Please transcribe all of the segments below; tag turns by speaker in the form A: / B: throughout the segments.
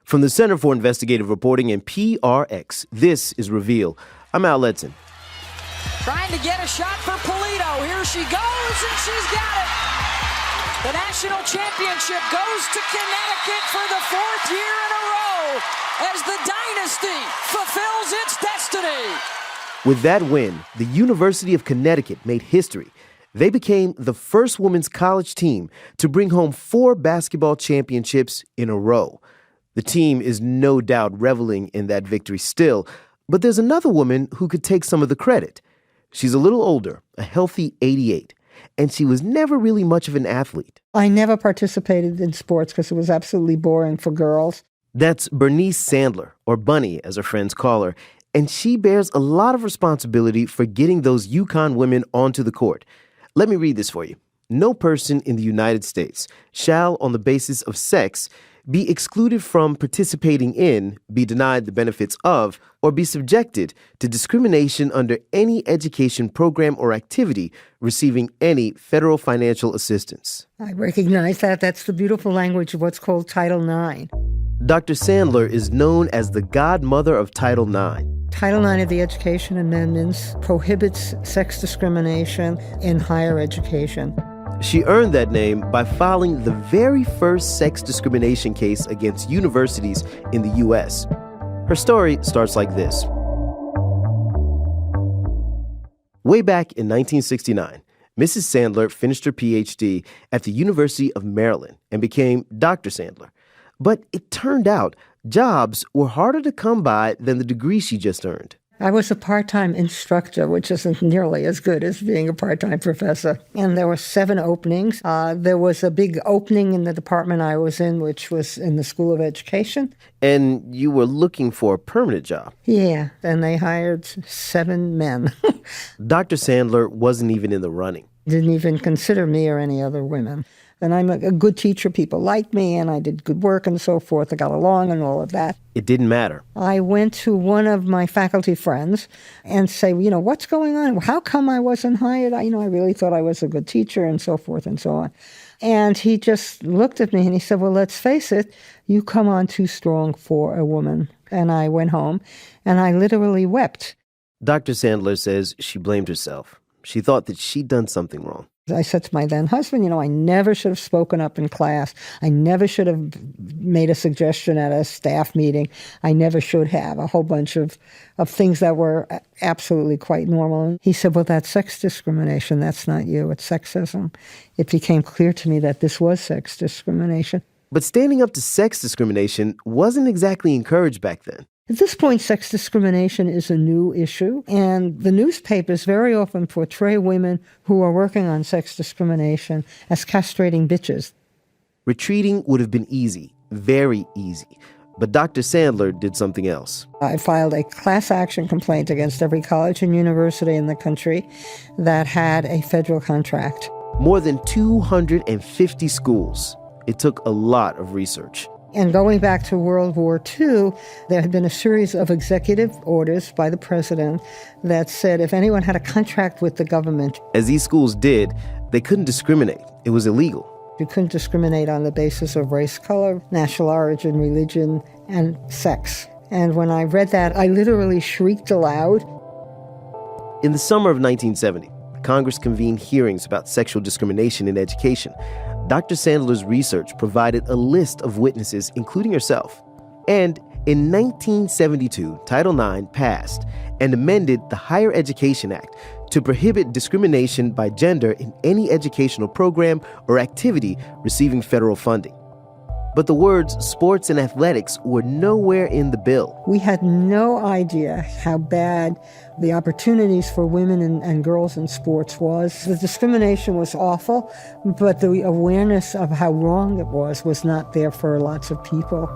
A: From the Center for Investigative Reporting and PRX, this is Reveal. I'm Al Letson.
B: Trying to get a shot for Polito. Here she goes, and she's got it. The national championship goes to Connecticut for the fourth year in a row as the dynasty fulfills its destiny.
A: With that win, the University of Connecticut made history. They became the first women's college team to bring home 4 basketball championships in a row. The team is no doubt reveling in that victory still, but there's another woman who could take some of the credit. She's a little older, a healthy 88, and she was never really much of an athlete.
C: I never participated in sports because it was absolutely boring for girls.
A: That's Bernice Sandler, or Bunny as her friends call her, and she bears a lot of responsibility for getting those UConn women onto the court. Let me read this for you. No person in the United States shall, on the basis of sex, be excluded from participating in, be denied the benefits of, or be subjected to discrimination under any education program or activity receiving any federal financial assistance.
C: I recognize that. That's the beautiful language of what's called Title IX.
A: Dr. Sandler is known as the godmother of Title IX.
C: Title IX of the Education Amendments prohibits sex discrimination in higher education.
A: She earned that name by filing the very first sex discrimination case against universities in the U.S. Her story starts like this. Way back in 1969, Mrs. Sandler finished her Ph.D. at the University of Maryland and became Dr. Sandler. But it turned out jobs were harder to come by than the degree she just earned.
C: I was a part-time instructor, which isn't nearly as good as being a part-time professor. And there were 7 openings. There was a big opening in the department I was in, which was in the School of Education.
A: And you were looking for a permanent job.
C: Yeah, and they hired 7 men.
A: Dr. Sandler wasn't even in the running.
C: Didn't even consider me or any other women. And I'm a good teacher. People liked me, and I did good work and so forth. I got along and all of that.
A: It didn't matter.
C: I went to one of my faculty friends and say, what's going on? How come I wasn't hired? I really thought I was a good teacher and so forth and so on. And he just looked at me and he said, well, let's face it, you come on too strong for a woman. And I went home and I literally wept.
A: Dr. Sandler says she blamed herself. She thought that she'd done something wrong.
C: I said to my then husband, I never should have spoken up in class. I never should have made a suggestion at a staff meeting. I never should have. A whole bunch of things that were absolutely quite normal. He said, well, that's sex discrimination. That's not you. It's sexism. It became clear to me that this was sex discrimination.
A: But standing up to sex discrimination wasn't exactly encouraged back then.
C: At this point, sex discrimination is a new issue, and the newspapers very often portray women who are working on sex discrimination as castrating bitches.
A: Retreating would have been easy, very easy. But Dr. Sandler did something else.
C: I filed a class action complaint against every college and university in the country that had a federal contract.
A: More than 250 schools. It took a lot of research.
C: And going back to World War II, there had been a series of executive orders by the president that said if anyone had a contract with the government.
A: As these schools did, they couldn't discriminate. It was illegal.
C: You couldn't discriminate on the basis of race, color, national origin, religion, and sex. And when I read that, I literally shrieked aloud.
A: In the summer of 1970, Congress convened hearings about sexual discrimination in education. Dr. Sandler's research provided a list of witnesses, including herself. And in 1972, Title IX passed and amended the Higher Education Act to prohibit discrimination by gender in any educational program or activity receiving federal funding. But the words sports and athletics were nowhere in the bill.
C: We had no idea how bad the opportunities for women and girls in sports was. The discrimination was awful, but the awareness of how wrong it was not there for lots of people.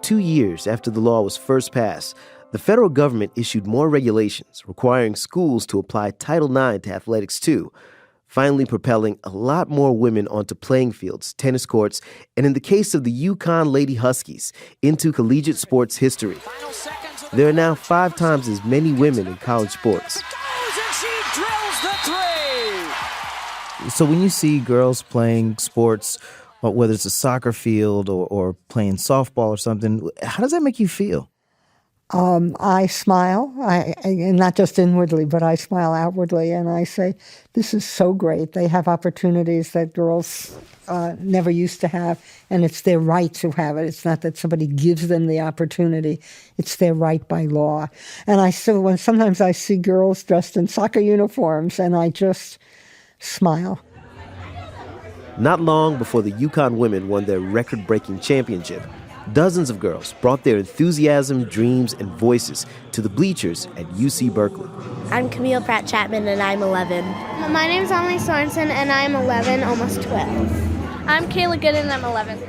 A: 2 years after the law was first passed, the federal government issued more regulations requiring schools to apply Title IX to athletics too, finally propelling a lot more women onto playing fields, tennis courts, and in the case of the UConn Lady Huskies, into collegiate sports history. There are now 5 times as many women in college sports.
B: drills the three.
D: So when you see girls playing sports, or whether it's a soccer field or playing softball or something. How does that make you feel?
C: I smile, and not just inwardly, but I smile outwardly, and I say, this is so great. They have opportunities that girls never used to have, and it's their right to have it. It's not that somebody gives them the opportunity. It's their right by law. And sometimes I see girls dressed in soccer uniforms, and I just smile.
A: Not long before the UConn women won their record-breaking championship, dozens of girls brought their enthusiasm, dreams, and voices to the bleachers at UC Berkeley.
E: I'm Camille Pratt-Chapman, and I'm 11.
F: My name's Emily Sorensen, and I'm 11, almost 12. I'm Kayla Gooden, and I'm 11.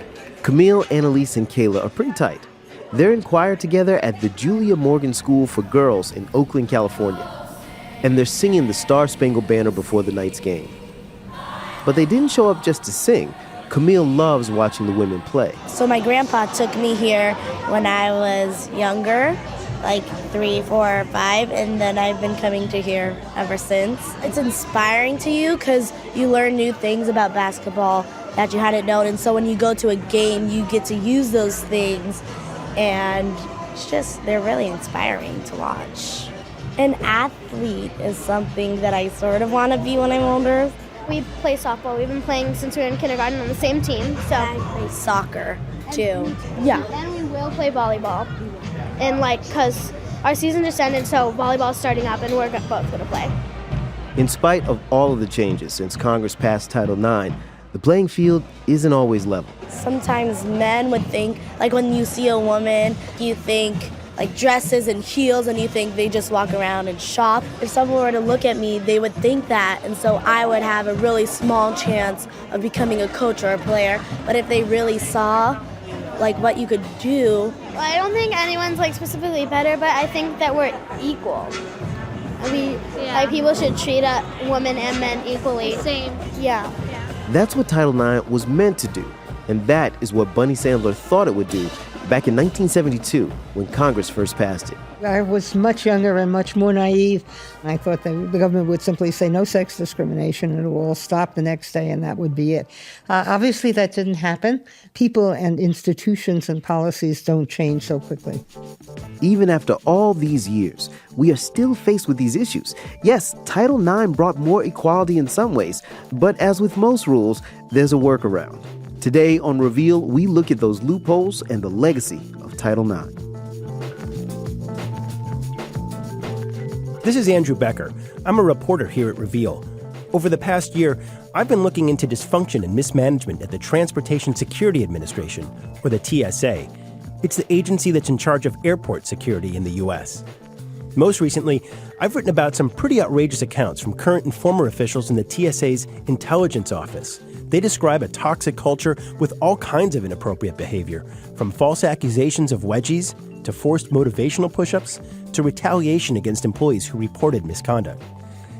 A: Camille, Annalise, and Kayla are pretty tight. They're in choir together at the Julia Morgan School for Girls in Oakland, California. And they're singing the Star-Spangled Banner before the night's game. But they didn't show up just to sing. Camille loves watching the women play.
E: So my grandpa took me here when I was younger, like 3, 4, 5, and then I've been coming to here ever since. It's inspiring to you because you learn new things about basketball that you hadn't known, and so when you go to a game, you get to use those things, and they're really inspiring to watch. An athlete is something that I sort of want to be when I'm older.
F: We play softball. We've been playing since we were in kindergarten on the same team. So
E: I play soccer, too.
F: And we will play volleyball. And, because our season just ended, so volleyball's starting up, and we're both going to play.
A: In spite of all of the changes since Congress passed Title IX, the playing field isn't always level.
E: Sometimes men would think, when you see a woman, you think, dresses and heels, and you think they just walk around and shop. If someone were to look at me, they would think that, and so I would have a really small chance of becoming a coach or a player. But if they really saw, what you could do...
F: Well, I don't think anyone's, specifically better, but I think that we're equal. People should treat women and men equally. Same. Yeah.
A: That's what Title IX was meant to do, and that is what Bunny Sandler thought it would do back in 1972 when Congress first passed it.
C: I was much younger and much more naive. I thought that the government would simply say no sex discrimination and it will stop the next day and that would be it. Obviously that didn't happen. People and institutions and policies don't change so quickly.
A: Even after all these years, we are still faced with these issues. Yes, Title IX brought more equality in some ways, but as with most rules, there's a workaround. Today on Reveal, we look at those loopholes and the legacy of Title IX.
G: This is Andrew Becker. I'm a reporter here at Reveal. Over the past year, I've been looking into dysfunction and mismanagement at the Transportation Security Administration, or the TSA. It's the agency that's in charge of airport security in the U.S. Most recently, I've written about some pretty outrageous accounts from current and former officials in the TSA's intelligence office. They describe a toxic culture with all kinds of inappropriate behavior, from false accusations of wedgies to forced motivational push-ups to retaliation against employees who reported misconduct.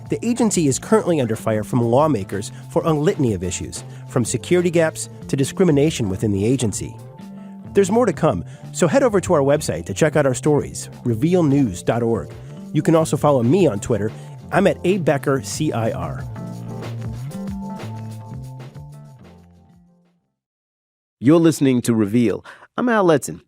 G: The agency is currently under fire from lawmakers for a litany of issues, from security gaps to discrimination within the agency. There's more to come, so head over to our website to check out our stories, revealnews.org. You can also follow me on Twitter. I'm at abeckercir.
A: You're listening to Reveal. I'm Al Letson.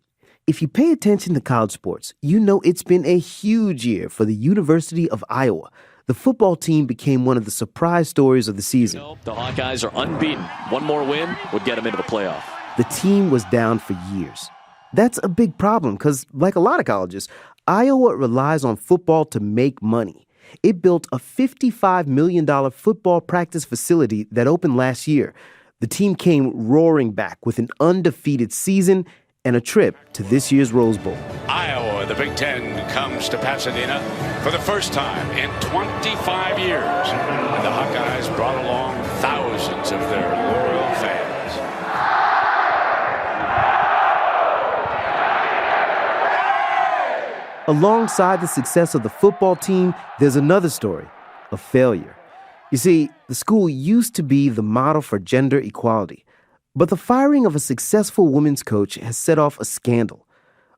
A: If you pay attention to college sports, you know it's been a huge year for the University of Iowa. The football team became one of the surprise stories of the season.
H: The Hawkeyes are unbeaten. One more win would get them into the playoff.
A: The team was down for years. That's a big problem because, like a lot of colleges, Iowa relies on football to make money. It built a $55 million football practice facility that opened last year. The team came roaring back with an undefeated season and a trip to this year's Rose Bowl.
I: Iowa, the Big Ten, comes to Pasadena for the first time in 25 years. And the Hawkeyes brought along thousands of their loyal fans.
A: Alongside the success of the football team, there's another story of failure. You see, the school used to be the model for gender equality, but the firing of a successful women's coach has set off a scandal.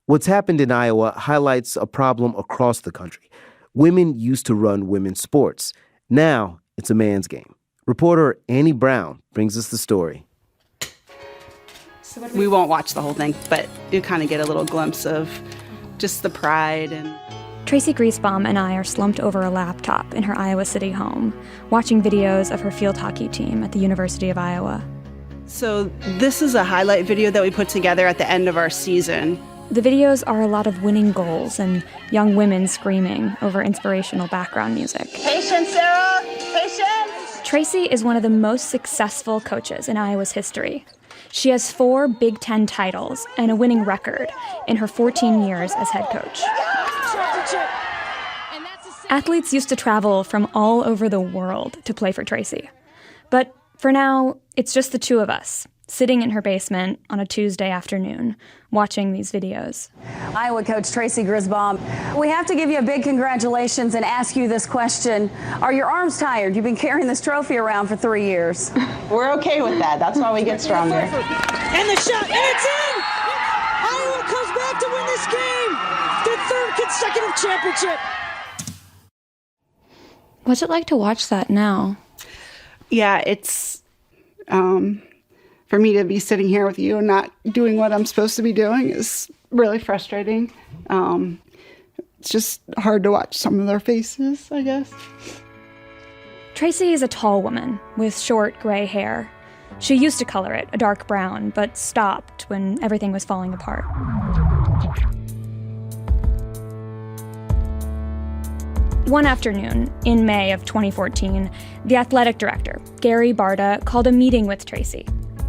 A: What's happened in Iowa highlights a problem across the country. Women used to run women's sports. Now it's a man's game. Reporter Annie Brown brings us the story.
J: We won't watch the whole thing, but you kind of get a little glimpse of just the pride. And
K: Tracy Griesbaum and I are slumped over a laptop in her Iowa City home, watching videos of her field hockey team at the University of Iowa.
J: So this is a highlight video that we put together at the end of our season.
K: The videos are a lot of winning goals and young women screaming over inspirational background music.
L: Patience, Sarah! Patience!
K: Tracy is one of the most successful coaches in Iowa's history. She has 4 Big Ten titles and a winning record in her 14 years as head coach. Athletes used to travel from all over the world to play for Tracy. But for now, it's just the two of us, sitting in her basement on a Tuesday afternoon, watching these videos.
M: Iowa coach Tracy Griesbaum, we have to give you a big congratulations and ask you this question. Are your arms tired? You've been carrying this trophy around for 3 years.
J: We're okay with that. That's why we get stronger.
B: And the shot, and it's in! Iowa comes back to win this game! Their 3rd consecutive championship!
K: What's it like to watch that now?
J: Yeah, it's for me to be sitting here with you and not doing what I'm supposed to be doing is really frustrating. It's just hard to watch some of their faces, I guess.
K: Tracy is a tall woman with short gray hair. She used to color it a dark brown, but stopped when everything was falling apart. One afternoon, in May of 2014, the athletic director, Gary Barta, called a meeting with Tracy.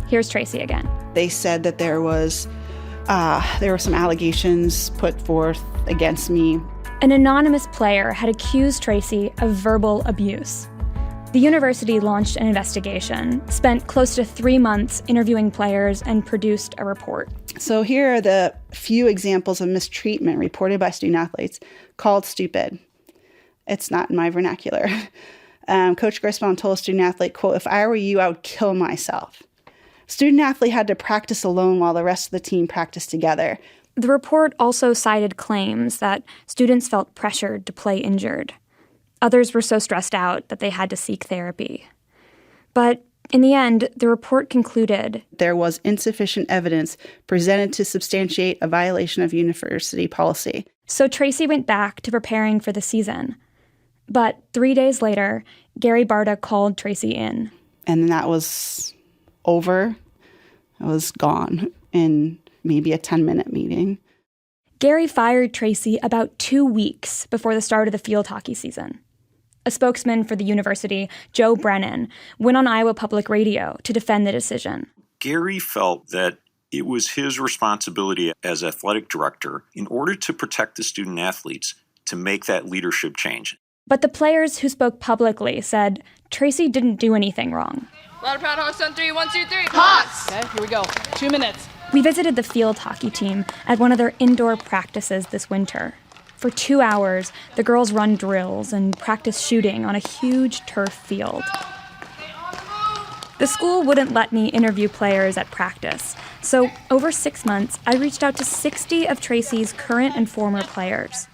K: Here's Tracy again.
J: They said that there were some allegations put forth against me.
K: An anonymous player had accused Tracy of verbal abuse. The university launched an investigation, spent close to 3 months interviewing players, and produced a report.
J: So here are the few examples of mistreatment reported by student athletes called stupid. It's not in my vernacular. Coach Griesbaum told a student athlete, quote, "If I were you, I would kill myself." Student athlete had to practice alone while the rest of the team practiced together.
K: The report also cited claims that students felt pressured to play injured. Others were so stressed out that they had to seek therapy. But in the end, the report concluded
J: there was insufficient evidence presented to substantiate a violation of university policy.
K: So Tracy went back to preparing for the season. But 3 days later, Gary Barta called Tracy in.
J: And then that was over. I was gone in maybe a 10-minute meeting.
K: Gary fired Tracy about 2 weeks before the start of the field hockey season. A spokesman for the university, Joe Brennan, went on Iowa Public Radio to defend the decision.
N: Gary felt that it was his responsibility as athletic director, in order to protect the student athletes, to make that leadership change.
K: But the players who spoke publicly said Tracy didn't do anything wrong.
L: Loud Proud Hawks on 3, 1, 2, 3.
B: Hawks! Okay, here we go. 2 minutes.
K: We visited the field hockey team at one of their indoor practices this winter. For 2 hours, the girls run drills and practice shooting on a huge turf field. The school wouldn't let me interview players at practice, so over 6 months, I reached out to 60 of Tracy's current and former players.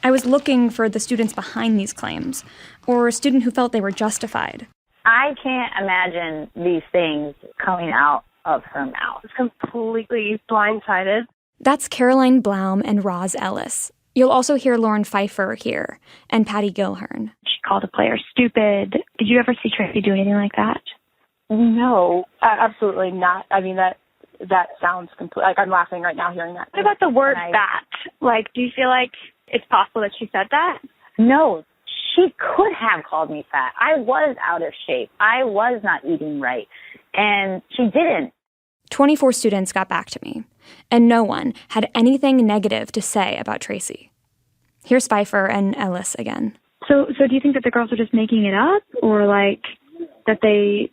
K: I was looking for the students behind these claims, or a student who felt they were justified.
O: I can't imagine these things coming out of her mouth.
P: It's completely blindsided.
K: That's Caroline Blaum and Roz Ellis. You'll also hear Lauren Pfeiffer here, and Patty Gilhern.
P: She called a player stupid. Did you ever see Tracy do anything like that?
Q: No, absolutely not. I mean, that sounds complete. Like, I'm laughing right now hearing that.
P: What about the word fat? Like, do you feel like it's possible that she said that?
O: No, she could have called me fat. I was out of shape. I was not eating right. And she didn't.
K: 24 students got back to me, and no one had anything negative to say about Tracy. Here's Pfeiffer and Ellis again.
P: So do you think that the girls are just making it up, or like that they?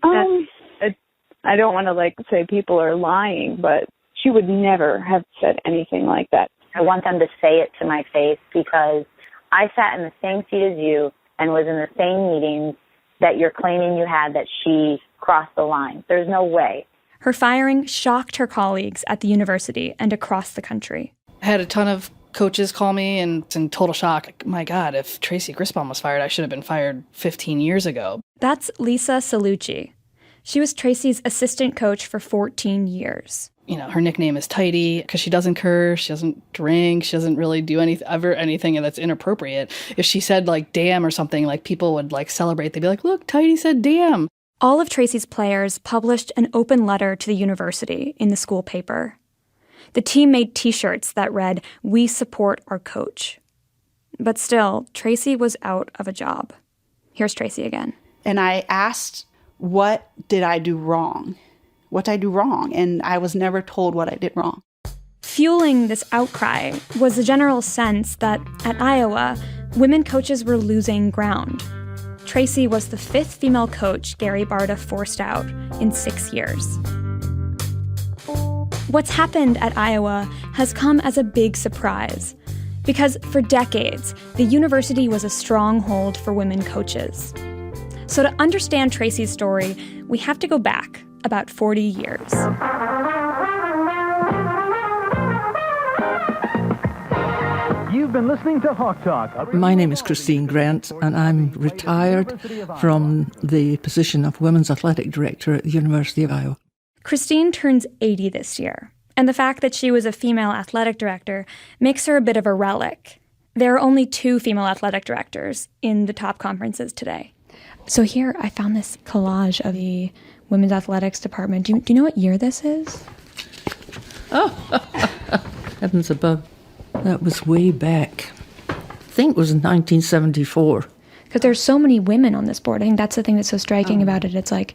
Q: I don't want to say people are lying, but she would never have said anything like that.
O: I want them to say it to my face because I sat in the same seat as you and was in the same meetings that you're claiming you had that she crossed the line. There's no way.
K: Her firing shocked her colleagues at the university and across the country.
R: I had a ton of coaches call me and in total shock. Like, my God, if Tracy Griesbaum was fired, I should have been fired 15 years ago.
K: That's Lisa Salucci. She was Tracy's assistant coach for 14 years.
R: her nickname is Tidy because she doesn't curse, she doesn't drink, she doesn't really do anything that's inappropriate. If she said like damn or something, like people would like celebrate. They'd be like, look, Tidy said damn.
K: All of Tracy's players published an open letter to the university in the school paper. The team made T-shirts that read, "We support our coach." But still, Tracy was out of a job. Here's Tracy again.
J: And I asked, what did I do wrong? What did I do wrong? And I was never told what I did wrong.
K: Fueling this outcry was the general sense that at Iowa, women coaches were losing ground. Tracy was the 5th female coach Gary Barta forced out in 6 years. What's happened at Iowa has come as a big surprise, because for decades, the university was a stronghold for women coaches. So to understand Tracy's story, we have to go back about 40 years.
S: You've been listening to Hawk Talk.
T: My name is Christine Grant, and I'm retired from the position of Women's Athletic Director at the University of Iowa.
K: Christine turns 80 this year, and the fact that she was a female athletic director makes her a bit of a relic. There are only 2 female athletic directors in the top conferences today. So here I found this collage of the women's athletics department. Do you know what year this is?
T: Oh, heavens above. That was way back. I think it was in 1974.
K: Because there's so many women on this board. I think that's the thing that's so striking about it. It's like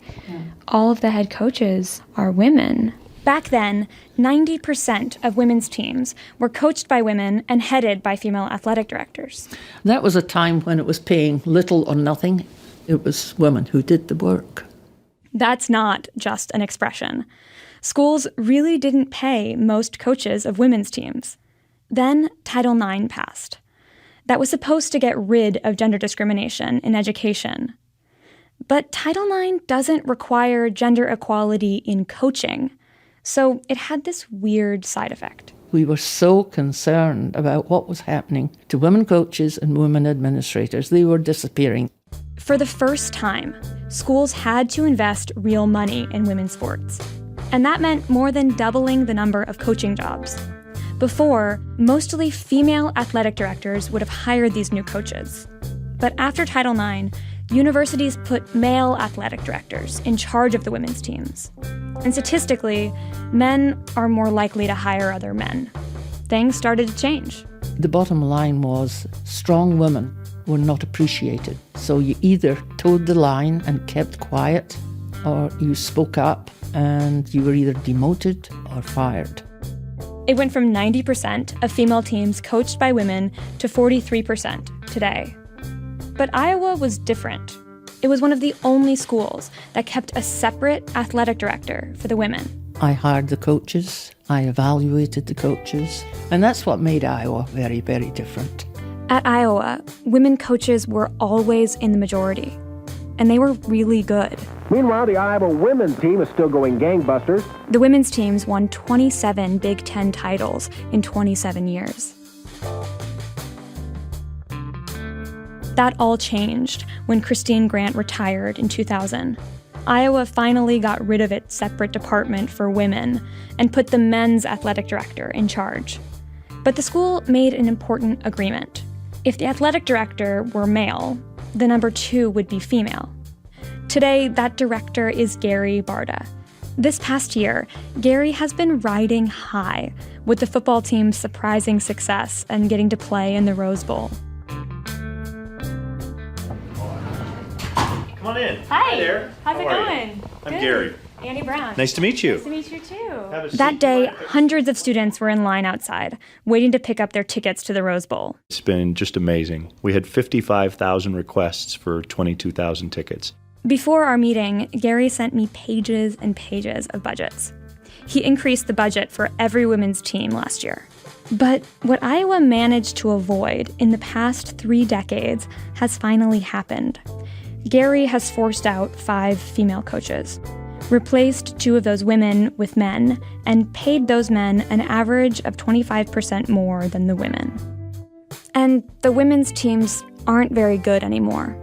K: all of the head coaches are women. Back then, 90% of women's teams were coached by women and headed by female athletic directors.
T: That was a time when it was paying little or nothing. It was women who did the work.
K: That's not just an expression. Schools really didn't pay most coaches of women's teams. Then Title IX passed. That was supposed to get rid of gender discrimination in education. But Title IX doesn't require gender equality in coaching, so it had this weird side effect.
T: We were so concerned about what was happening to women coaches and women administrators. They were disappearing.
K: For the first time, schools had to invest real money in women's sports. And that meant more than doubling the number of coaching jobs. Before, mostly female athletic directors would have hired these new coaches. But after Title IX, universities put male athletic directors in charge of the women's teams. And statistically, men are more likely to hire other men. Things started to change.
T: The bottom line was strong women were not appreciated. So you either toed the line and kept quiet, or you spoke up and you were either demoted or fired.
K: It went from 90% of female teams coached by women to 43% today. But Iowa was different. It was one of the only schools that kept a separate athletic director for the women.
T: I hired the coaches, I evaluated the coaches, and that's what made Iowa very, very different.
K: At Iowa, women coaches were always in the majority, and they were really good.
S: Meanwhile, the Iowa women's team is still going gangbusters.
K: The women's teams won 27 Big Ten titles in 27 years. That all changed when Christine Grant retired in 2000. Iowa finally got rid of its separate department for women and put the men's athletic director in charge. But the school made an important agreement. If the athletic director were male, the number 2 would be female. Today, that director is Gary Barta. This past year, Gary has been riding high with the football team's surprising success and getting to play in the Rose Bowl.
U: Come on in.
V: Hi.
U: There.
V: How's it
U: How are
V: going?
U: you? I'm
V: Good.
U: Gary.
V: Annie Brown.
U: Nice to meet you.
V: Nice to meet you too.
K: That day, hundreds of students were in line outside, waiting to pick up their tickets to the Rose Bowl.
U: It's been just amazing. We had 55,000 requests for 22,000 tickets.
K: Before our meeting, Gary sent me pages and pages of budgets. He increased the budget for every women's team last year. But what Iowa managed to avoid in the past 3 decades has finally happened. Gary has forced out 5 female coaches, replaced 2 of those women with men, and paid those men an average of 25% more than the women. And the women's teams aren't very good anymore.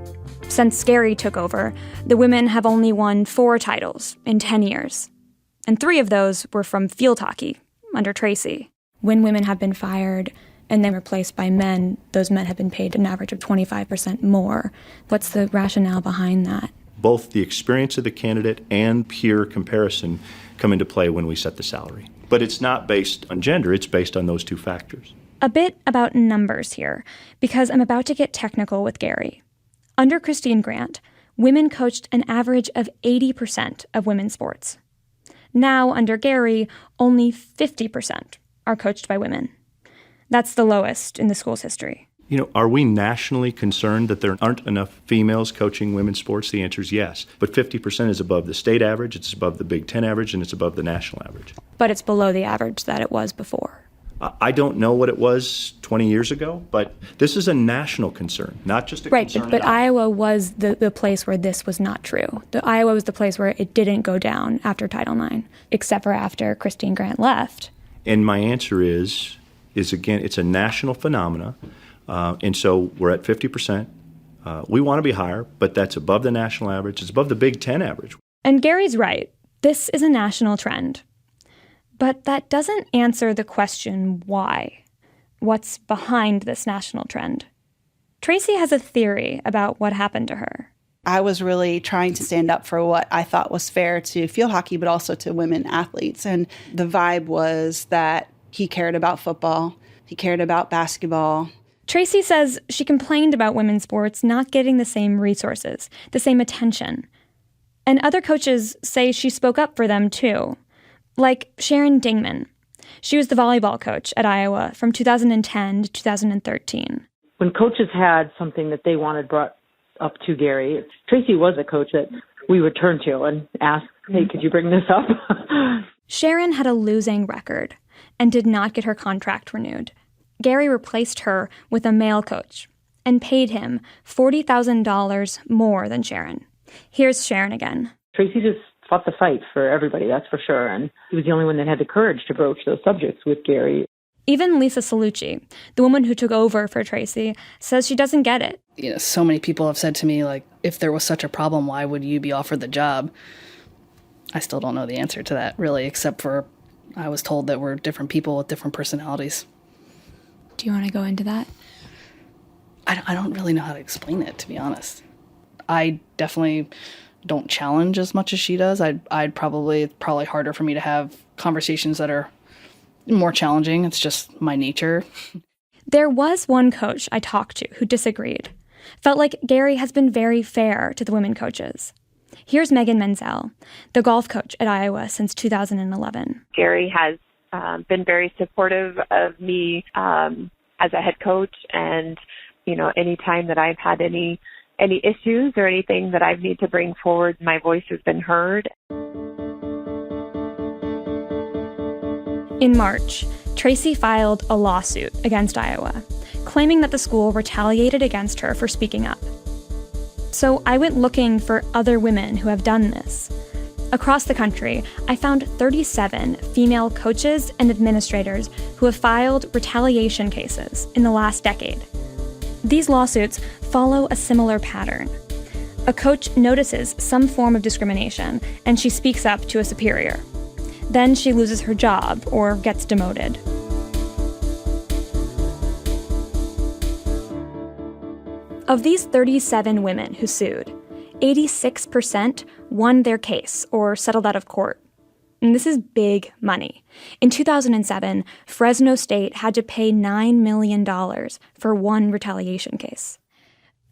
K: Since Gary took over, the women have only won 4 titles in 10 years. and 3 of those were from field hockey under Tracy. When women have been fired and then replaced by men, those men have been paid an average of 25% more. What's the rationale behind that?
U: Both the experience of the candidate and peer comparison come into play when we set the salary. But it's not based on gender, it's based on those 2 factors.
K: A bit about numbers here, because I'm about to get technical with Gary. Under Christine Grant, women coached an average of 80% of women's sports. Now, under Gary, only 50% are coached by women. That's the lowest in the school's history.
U: Are we nationally concerned that there aren't enough females coaching women's sports? The answer is yes. But 50% is above the state average, it's above the Big Ten average, and it's above the national average.
K: But it's below the average that it was before.
U: I don't know what it was 20 years ago, but this is a national concern, not just a concern.
K: Right, but Iowa was the place where this was not true. Iowa was the place where it didn't go down after Title IX, except for after Christine Grant left.
U: And my answer is again, it's a national phenomena. And so we're at 50%. We want to be higher, but that's above the national average. It's above the Big Ten average.
K: And Gary's right. This is a national trend. But that doesn't answer the question why. What's behind this national trend? Tracy has a theory about what happened to her.
J: I was really trying to stand up for what I thought was fair to field hockey, but also to women athletes. And the vibe was that he cared about football. He cared about basketball.
K: Tracy says she complained about women's sports not getting the same resources, the same attention. And other coaches say she spoke up for them too. Like Sharon Dingman. She was the volleyball coach at Iowa from 2010 to 2013.
D: When coaches had something that they wanted brought up to Gary, Tracy was a coach that we would turn to and ask, hey, could you bring this up?
K: Sharon had a losing record and did not get her contract renewed. Gary replaced her with a male coach and paid him $40,000 more than Sharon. Here's Sharon again.
D: Tracy just fought the fight for everybody, that's for sure. And he was the only one that had the courage to broach those subjects with Gary.
K: Even Lisa Salucci, the woman who took over for Tracy, says she doesn't get it.
R: So many people have said to me, like, if there was such a problem, why would you be offered the job? I still don't know the answer to that, really, except for I was told that we're different people with different personalities.
K: Do you want to go into that?
R: I don't really know how to explain it, to be honest. I definitely don't challenge as much as she does. It's probably harder for me to have conversations that are more challenging. It's just my nature.
K: There was one coach I talked to who disagreed. Felt like Gary has been very fair to the women coaches. Here's Megan Menzel, the golf coach at Iowa since 2011.
V: Gary has been very supportive of me as a head coach, and anytime that I've had any issues or anything that I need to bring forward, my voice has been heard.
K: In March, Tracy filed a lawsuit against Iowa, claiming that the school retaliated against her for speaking up. So I went looking for other women who have done this. Across the country, I found 37 female coaches and administrators who have filed retaliation cases in the last decade. These lawsuits follow a similar pattern. A coach notices some form of discrimination, and she speaks up to a superior. Then she loses her job or gets demoted. Of these 37 women who sued, 86% won their case or settled out of court. And this is big money. In 2007, Fresno State had to pay $9 million for one retaliation case.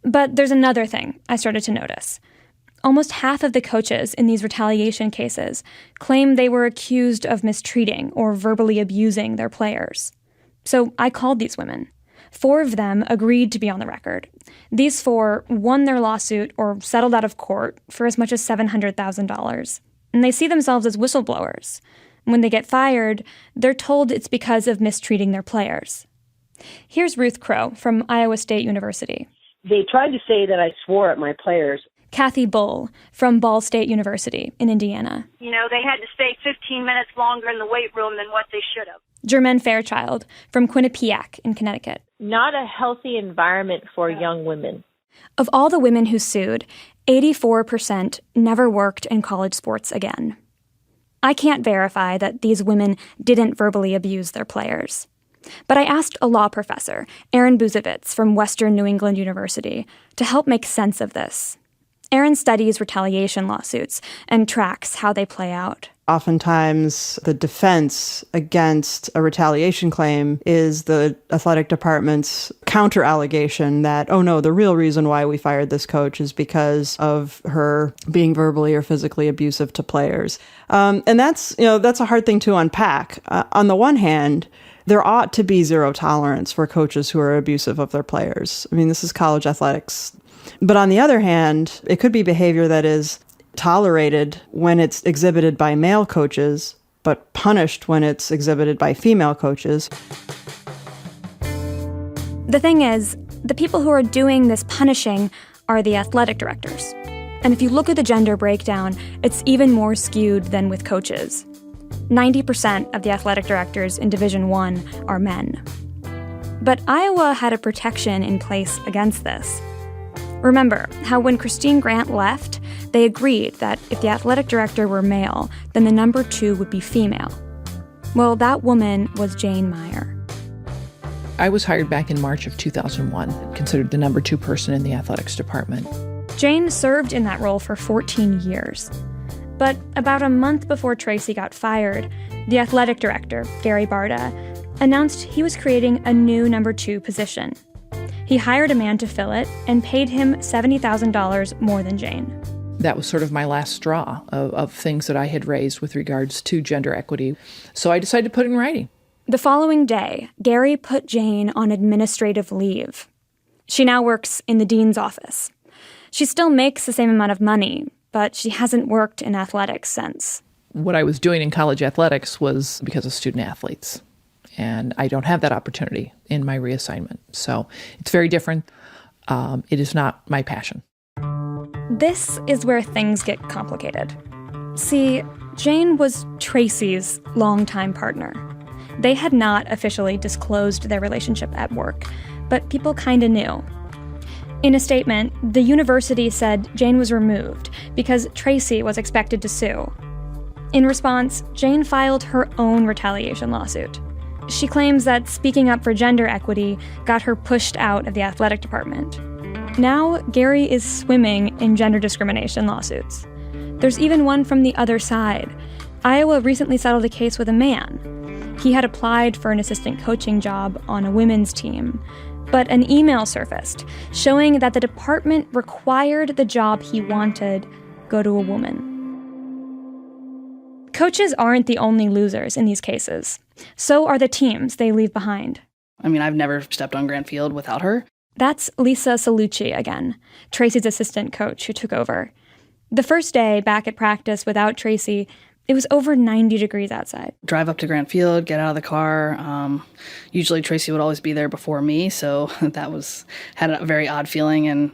K: But there's another thing I started to notice. Almost half of the coaches in these retaliation cases claim they were accused of mistreating or verbally abusing their players. So I called these women. 4 of them agreed to be on the record. These 4 won their lawsuit or settled out of court for as much as $700,000. And they see themselves as whistleblowers. When they get fired, they're told it's because of mistreating their players. Here's Ruth Crow from Iowa State University.
W: They tried to say that I swore at my players.
K: Kathy Bull from Ball State University in Indiana.
X: They had to stay 15 minutes longer in the weight room than what they should have.
K: Jermaine Fairchild from Quinnipiac in Connecticut.
W: Not a healthy environment for young women.
K: Of all the women who sued, 84% never worked in college sports again. I can't verify that these women didn't verbally abuse their players. But I asked a law professor, Aaron Buzovitz from Western New England University, to help make sense of this. Aaron studies retaliation lawsuits and tracks how they play out.
C: Oftentimes, the defense against a retaliation claim is the athletic department's counter-allegation that, oh no, the real reason why we fired this coach is because of her being verbally or physically abusive to players. And that's a hard thing to unpack. On the one hand, there ought to be zero tolerance for coaches who are abusive of their players. I mean, this is college athletics. But on the other hand, it could be behavior that is tolerated when it's exhibited by male coaches, but punished when it's exhibited by female coaches.
K: The thing is, the people who are doing this punishing are the athletic directors. And if you look at the gender breakdown, it's even more skewed than with coaches. 90% of the athletic directors in Division I are men. But Iowa had a protection in place against this. Remember how when Christine Grant left, they agreed that if the athletic director were male, then the number 2 would be female. Well, that woman was Jane Meyer.
E: I was hired back in March of 2001, considered the number 2 person in the athletics department.
K: Jane served in that role for 14 years. But about a month before Tracy got fired, the athletic director, Gary Barta, announced he was creating a new number 2 position. He hired a man to fill it and paid him $70,000 more than Jane.
E: That was sort of my last straw of things that I had raised with regards to gender equity. So I decided to put it in writing.
K: The following day, Gary put Jane on administrative leave. She now works in the dean's office. She still makes the same amount of money, but she hasn't worked in athletics since.
E: What I was doing in college athletics was because of student athletes. And I don't have that opportunity in my reassignment. So it's very different. It is not my passion.
K: This is where things get complicated. See, Jane was Tracy's longtime partner. They had not officially disclosed their relationship at work, but people kind of knew. In a statement, the university said Jane was removed because Tracy was expected to sue. In response, Jane filed her own retaliation lawsuit. She claims that speaking up for gender equity got her pushed out of the athletic department. Now, Gary is swimming in gender discrimination lawsuits. There's even one from the other side. Iowa recently settled a case with a man. He had applied for an assistant coaching job on a women's team, but an email surfaced showing that the department required the job he wanted go to a woman. Coaches aren't the only losers in these cases. So are the teams they leave behind.
R: I mean, I've never stepped on Grant Field without her.
K: That's Lisa Salucci again, Tracy's assistant coach who took over. The first day back at practice without Tracy, it was over 90 degrees outside.
R: Drive up to Grant Field, get out of the car. Usually Tracy would always be there before me, so that had a very odd feeling. And,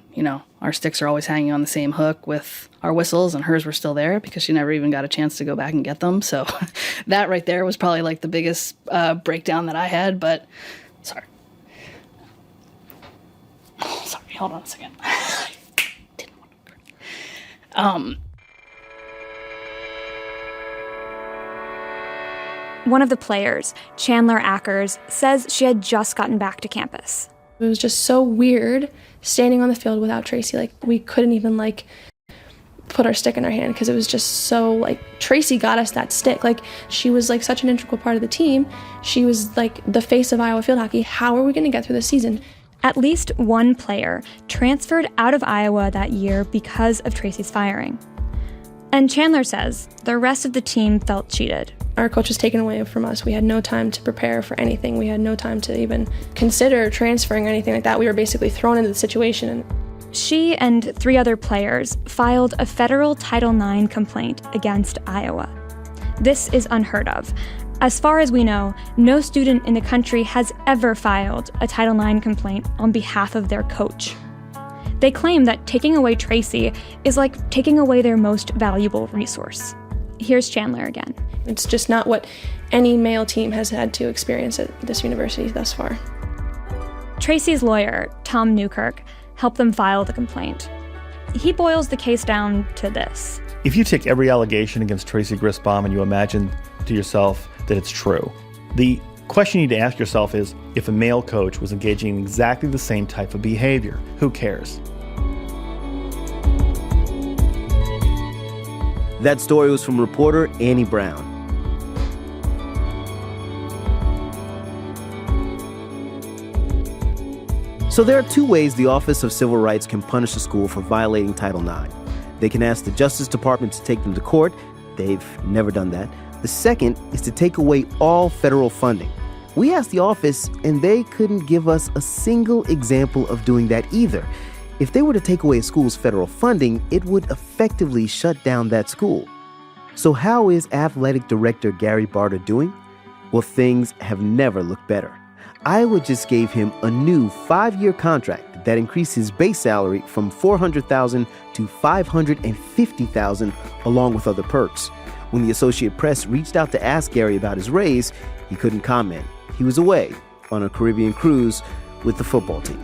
R: our sticks are always hanging on the same hook with our whistles, and hers were still there because she never even got a chance to go back and get them. So that right there was probably like the biggest breakdown that I had, but sorry. Oh, sorry, hold on a second. Didn't want to.
K: One of the players, Chandler Ackers, says she had just gotten back to campus.
F: It was just so weird standing on the field without Tracy. Like, we couldn't even, put our stick in our hand because it was just so, Tracy got us that stick. She was, such an integral part of the team. She was, the face of Iowa field hockey. How are we going to get through this season?
K: At least one player transferred out of Iowa that year because of Tracy's firing. And Chandler says the rest of the team felt cheated.
F: Our coach was taken away from us. We had no time to prepare for anything. We had no time to even consider transferring or anything like that. We were basically thrown into the situation.
K: She and 3 other players filed a federal Title IX complaint against Iowa. This is unheard of. As far as we know, no student in the country has ever filed a Title IX complaint on behalf of their coach. They claim that taking away Tracy is like taking away their most valuable resource. Here's Chandler again.
F: It's just not what any male team has had to experience at this university thus far.
K: Tracy's lawyer, Tom Newkirk, helped them file the complaint. he boils the case down to this.
A: If you take every allegation against Tracy Grisbaum and you imagine to yourself that it's true, the question you need to ask yourself is, if a male coach was engaging in exactly the same type of behavior, who cares?
G: That story was from reporter Annie Brown. So there are two ways the Office of Civil Rights can punish a school for violating Title IX. They can ask the Justice Department to take them to court. They've never done that. The second is to take away all federal funding. We asked the office, and they couldn't give us a single example of doing that either. If they were to take away a school's federal funding, it would effectively shut down that school. So how is athletic director Gary Barta doing? Well, things have never looked better. Iowa just gave him a new 5-year contract that increased his base salary from $400,000 to $550,000, along with other perks. When the Associated Press reached out to ask Gary about his raise, he couldn't comment. He was away on a Caribbean cruise with the football team.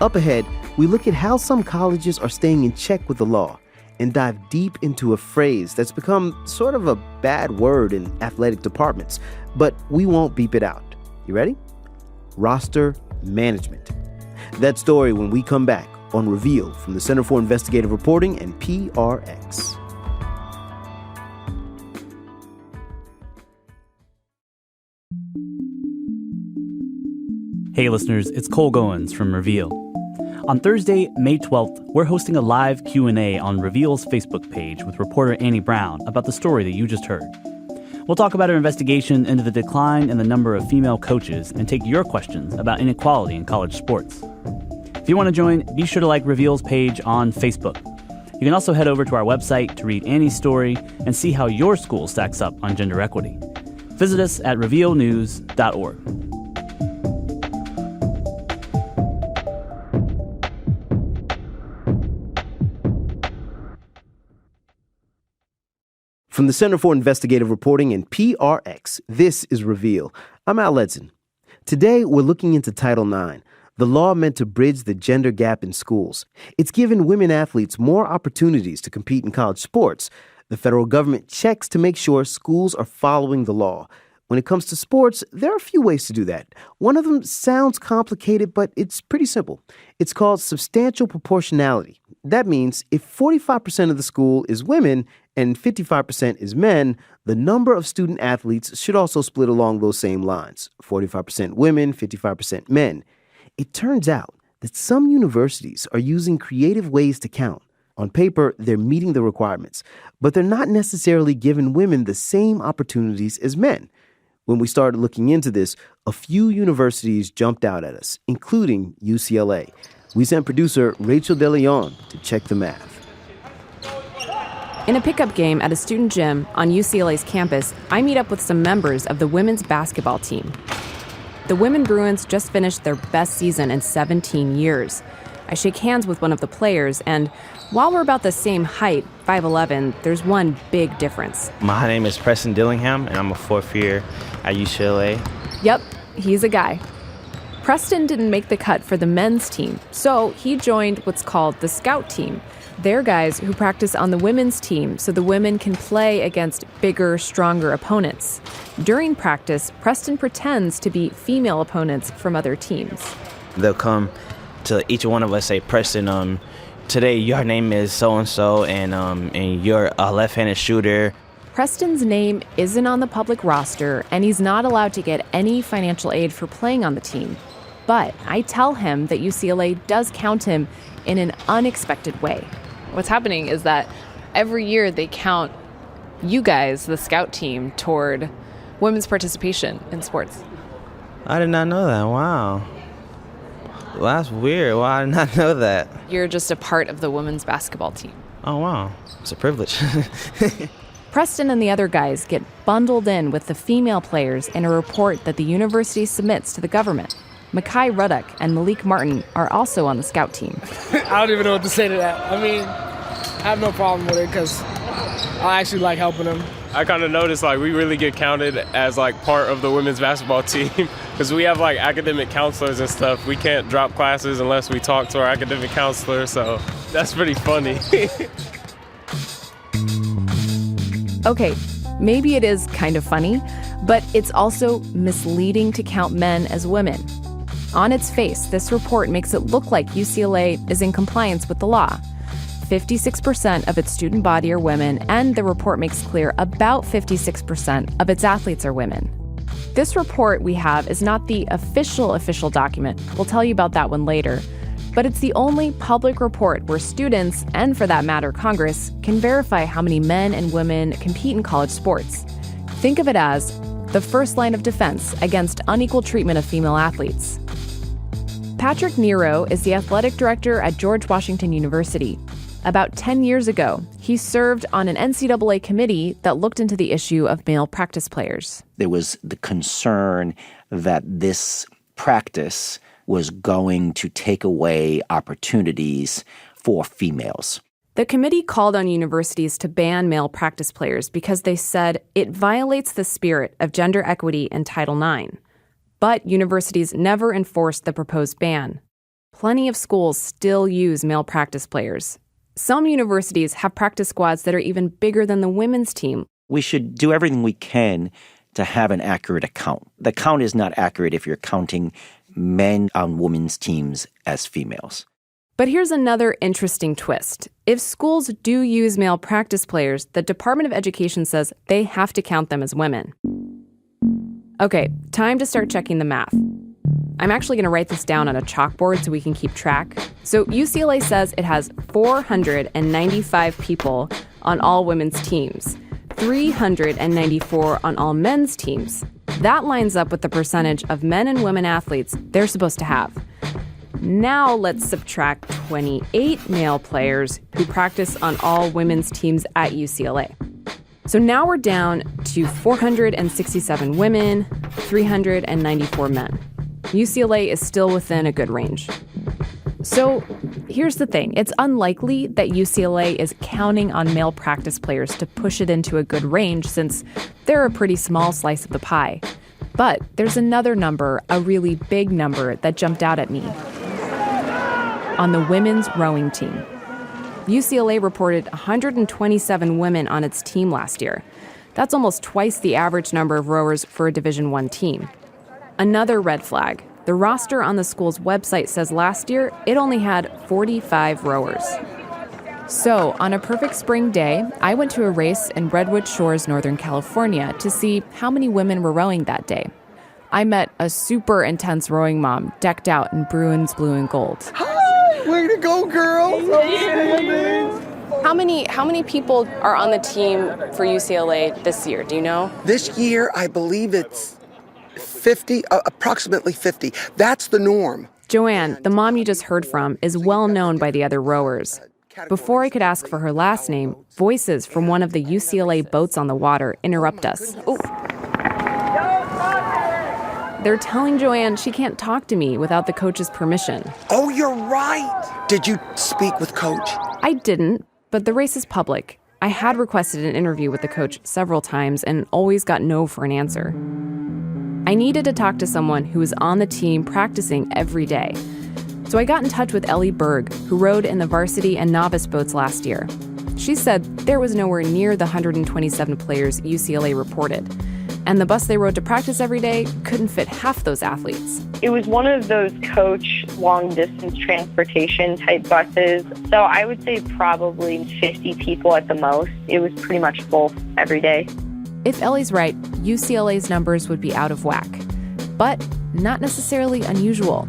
G: Up ahead, we look at how some colleges are staying in check with the law and dive deep into a phrase that's become sort of a bad word in athletic departments, but we won't beep it out. You ready? Roster management. That story when we come back on Reveal from the Center for Investigative Reporting and PRX.
H: Hey listeners, it's Cole Goins from Reveal. On Thursday, May 12th, we're hosting a live Q&A on Reveal's Facebook page with reporter Annie Brown about the story that you just heard. We'll talk about our investigation into the decline in the number of female coaches and take your questions about inequality in college sports. If you want to join, be sure to like Reveal's page on Facebook. You can also head over to our website to read Annie's story and see how your school stacks up on gender equity. Visit us at revealnews.org.
G: From the Center for Investigative Reporting and PRX, this is Reveal. I'm Al Edson. Today, we're looking into Title IX, the law meant to bridge the gender gap in schools. It's given women athletes more opportunities to compete in college sports. The federal government checks to make sure schools are following the law. When it comes to sports, there are a few ways to do that. One of them sounds complicated, but it's pretty simple. It's called substantial proportionality. That means if 45% of the school is women and 55% is men, the number of student athletes should also split along those same lines. 45% women, 55% men. It turns out that some universities are using creative ways to count. On paper, they're meeting the requirements, but they're not necessarily giving women the same opportunities as men. When we started looking into this, a few universities jumped out at us, including UCLA. We sent producer Rachel DeLeon to check the math.
I: In a pickup game at a student gym on UCLA's campus, I meet up with some members of the women's basketball team. The women Bruins just finished their best season in 17 years. I shake hands with one of the players, and while we're about the same height, 5'11", there's one big difference.
Y: My name is Preston Dillingham, and I'm a fourth year at UCLA.
I: Yep, he's a guy. Preston didn't make the cut for the men's team, so he joined what's called the scout team. They're guys who practice on the women's team so the women can play against bigger, stronger opponents. During practice, Preston pretends to be female opponents from other teams.
Y: They'll come to each one of us, say, Preston, today your name is so-and-so, and you're a left-handed shooter.
I: Preston's name isn't on the public roster, and he's not allowed to get any financial aid for playing on the team. But I tell him that UCLA does count him in an unexpected way.
E: What's happening is that every year they count you guys, the scout team, toward women's participation in sports.
Y: I did not know that. Wow. Well, that's weird. Well, I did not know that.
E: You're just a part of the women's basketball team.
Y: Oh, wow. It's a privilege.
I: Preston and the other guys get bundled in with the female players in a report that the university submits to the government. Makai Ruddock and Malik Martin are also on the scout team.
Z: I don't even know what to say to that. I mean, I have no problem with it because I actually like helping them.
B: I kind of noticed like we really get counted as like part of the women's basketball team because we have like academic counselors and stuff. We can't drop classes unless we talk to our academic counselor, so that's pretty funny.
I: Okay, maybe it is kind of funny, but it's also misleading to count men as women. On its face, this report makes it look like UCLA is in compliance with the law. 56% of its student body are women, and the report makes clear about 56% of its athletes are women. This report we have is not the official document. We'll tell you about that one later. But it's the only public report where students, and for that matter, Congress, can verify how many men and women compete in college sports. Think of it as the first line of defense against unequal treatment of female athletes. Patrick Nero is the athletic director at George Washington University. About 10 years ago, he served on an NCAA committee that looked into the issue of male practice players.
L: There was the concern that this practice was going to take away opportunities for females.
I: The committee called on universities to ban male practice players because they said it violates the spirit of gender equity in Title IX. But universities never enforced the proposed ban. Plenty of schools still use male practice players. Some universities have practice squads that are even bigger than the women's team.
L: We should do everything we can to have an accurate account. The count is not accurate if you're counting men on women's teams as females.
I: But here's another interesting twist. If schools do use male practice players, the Department of Education says they have to count them as women. Okay, time to start checking the math. I'm actually going to write this down on a chalkboard so we can keep track. So UCLA says it has 495 people on all women's teams, 394 on all men's teams. That lines up with the percentage of men and women athletes they're supposed to have. Now let's subtract 28 male players who practice on all women's teams at UCLA. So now we're down to 467 women, 394 men. UCLA is still within a good range. So here's the thing. It's unlikely that UCLA is counting on male practice players to push it into a good range since they're a pretty small slice of the pie. But there's another number, a really big number, that jumped out at me. On the women's rowing team. UCLA reported 127 women on its team last year. That's almost twice the average number of rowers for a Division I team. Another red flag. The roster on the school's website says last year it only had 45 rowers. So, on a perfect spring day, I went to a race in Redwood Shores, Northern California to see how many women were rowing that day. I met a super intense rowing mom decked out in Bruins blue and gold.
M: Way to go, girls!
I: How many people are on the team for UCLA this year? Do you know?
M: This year, I believe it's 50, approximately 50. That's the norm.
I: Joanne, the mom you just heard from, is well known by the other rowers. Before I could ask for her last name, voices from one of the UCLA boats on the water interrupt us. Ooh. They're telling Joanne she can't talk to me without the coach's permission.
M: Oh, you're right. Did you speak with Coach?
I: I didn't, but the race is public. I had requested an interview with the coach several times and always got no for an answer. I needed to talk to someone who was on the team practicing every day. So I got in touch with Ellie Berg, who rowed in the varsity and novice boats last year. She said there was nowhere near the 127 players UCLA reported. And the bus they rode to practice every day couldn't fit half those athletes.
N: It was one of those coach long-distance transportation type buses. So I would say probably 50 people at the most. It was pretty much full every day.
I: If Ellie's right, UCLA's numbers would be out of whack. But not necessarily unusual.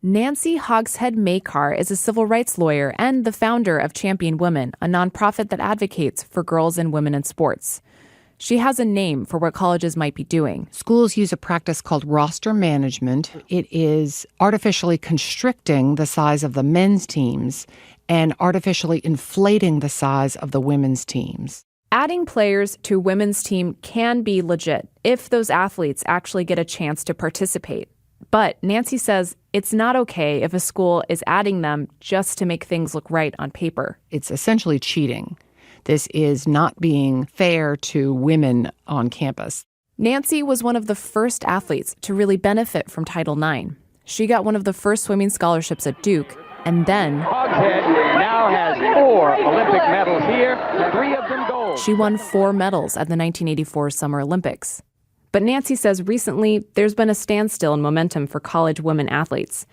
I: Nancy Hogshead Makar is a civil rights lawyer and the founder of Champion Women, a nonprofit that advocates for girls and women in sports. She has a name for what colleges might be doing.
P: Schools use a practice called roster management. It is artificially constricting the size of the men's teams and artificially inflating the size of the women's teams.
I: Adding players to a women's team can be legit if those athletes actually get a chance to participate. But Nancy says it's not okay if a school is adding them just to make things look right on paper.
P: It's essentially cheating. This is not being fair to women on campus.
I: Nancy was one of the first athletes to really benefit from Title IX. She got one of the first swimming scholarships at Duke, and then
O: Hogshead now has 4 Olympic medals here, 3 of them gold.
I: She won 4 medals at the 1984 Summer Olympics. But Nancy says recently there's been a standstill in momentum for college women athletes.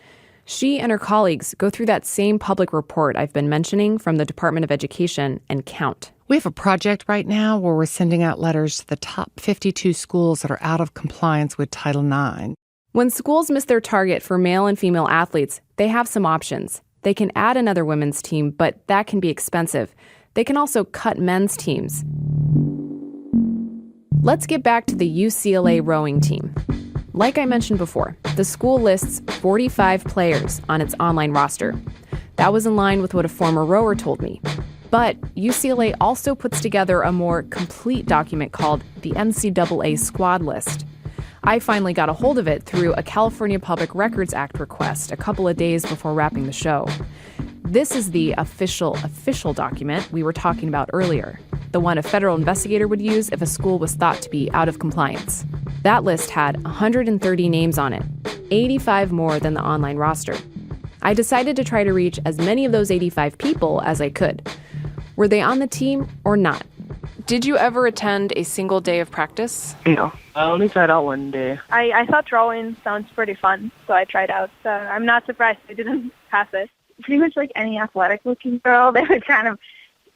I: She and her colleagues go through that same public report I've been mentioning from the Department of Education and count.
P: We have a project right now where we're sending out letters to the top 52 schools that are out of compliance with Title IX.
I: When schools miss their target for male and female athletes, they have some options. They can add another women's team, but that can be expensive. They can also cut men's teams. Let's get back to the UCLA rowing team. Like I mentioned before, the school lists 45 players on its online roster. That was in line with what a former rower told me. But UCLA also puts together a more complete document called the NCAA squad list. I finally got a hold of it through a California Public Records Act request a couple of days before wrapping the show. This is the official document we were talking about earlier, the one a federal investigator would use if a school was thought to be out of compliance. That list had 130 names on it, 85 more than the online roster. I decided to try to reach as many of those 85 people as I could. Were they on the team or not? Did you ever attend a single day of practice?
Q: No, I only tried out one day.
X: I thought drawing sounds pretty fun, so I tried out. So I'm not surprised I didn't pass it. Pretty much like any athletic-looking girl, they would kind of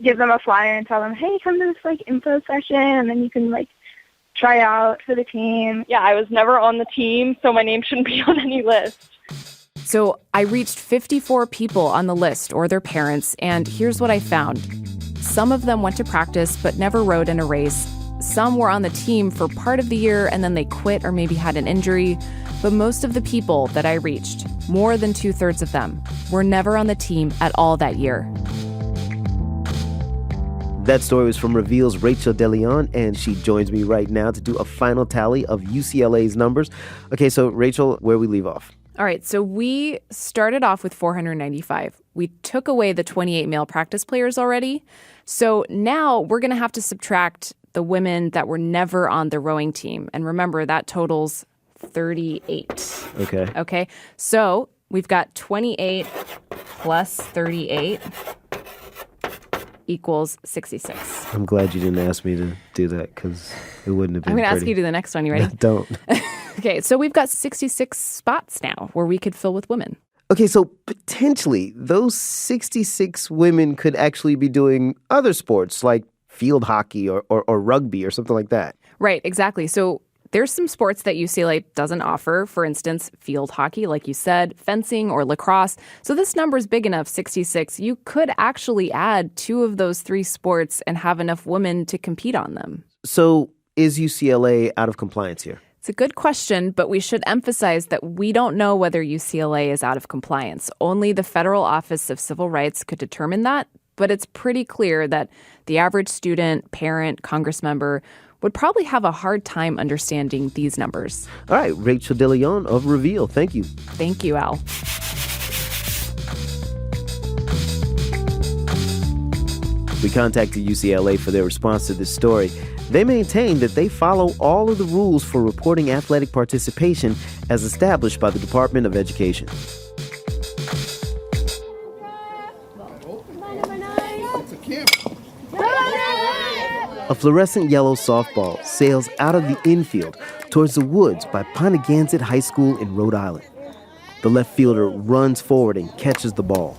X: give them a flyer and tell them, hey, come to this like info session, and then you can like try out for the team.
N: Yeah, I was never on the team, so my name shouldn't be on any list.
I: So I reached 54 people on the list or their parents, and here's what I found. Some of them went to practice but never rowed in a race. Some were on the team for part of the year and then they quit or maybe had an injury. But most of the people that I reached, more than 2/3 of them, were never on the team at all that year.
G: That story was from Reveal's Rachel DeLeon, and she joins me right now to do a final tally of UCLA's numbers. Okay, so Rachel, where we leave off?
I: All right, so we started off with 495. We took away the 28 male practice players already. So now we're going to have to subtract the women that were never on the rowing team. And remember, that totals 38. Okay, so we've got 28 plus 38 equals 66.
G: I'm glad you didn't ask me to do that because it wouldn't have been
I: I'm going to
G: pretty.
I: ask you to do the next one. You ready?
G: Don't.
I: Okay, so we've got 66 spots now where we could fill with women.
G: Okay, so potentially those 66 women could actually be doing other sports like field hockey or rugby or something like that.
I: Right, exactly. So there's some sports that UCLA doesn't offer. For instance, field hockey, like you said, fencing or lacrosse. So this number is big enough, 66. You could actually add 2 of those 3 sports and have enough women to compete on them.
G: So is UCLA out of compliance here?
I: It's a good question, but we should emphasize that we don't know whether UCLA is out of compliance. Only the Federal Office of Civil Rights could determine that, but it's pretty clear that the average student, parent, Congress member would probably have a hard time understanding these numbers.
G: All right, Rachel DeLeon of Reveal. Thank you.
I: Thank you, Al.
G: We contacted UCLA for their response to this story. They maintain that they follow all of the rules for reporting athletic participation as established by the Department of Education. A fluorescent yellow softball sails out of the infield towards the woods by Pontiganset High School in Rhode Island. The left fielder runs forward and catches the ball.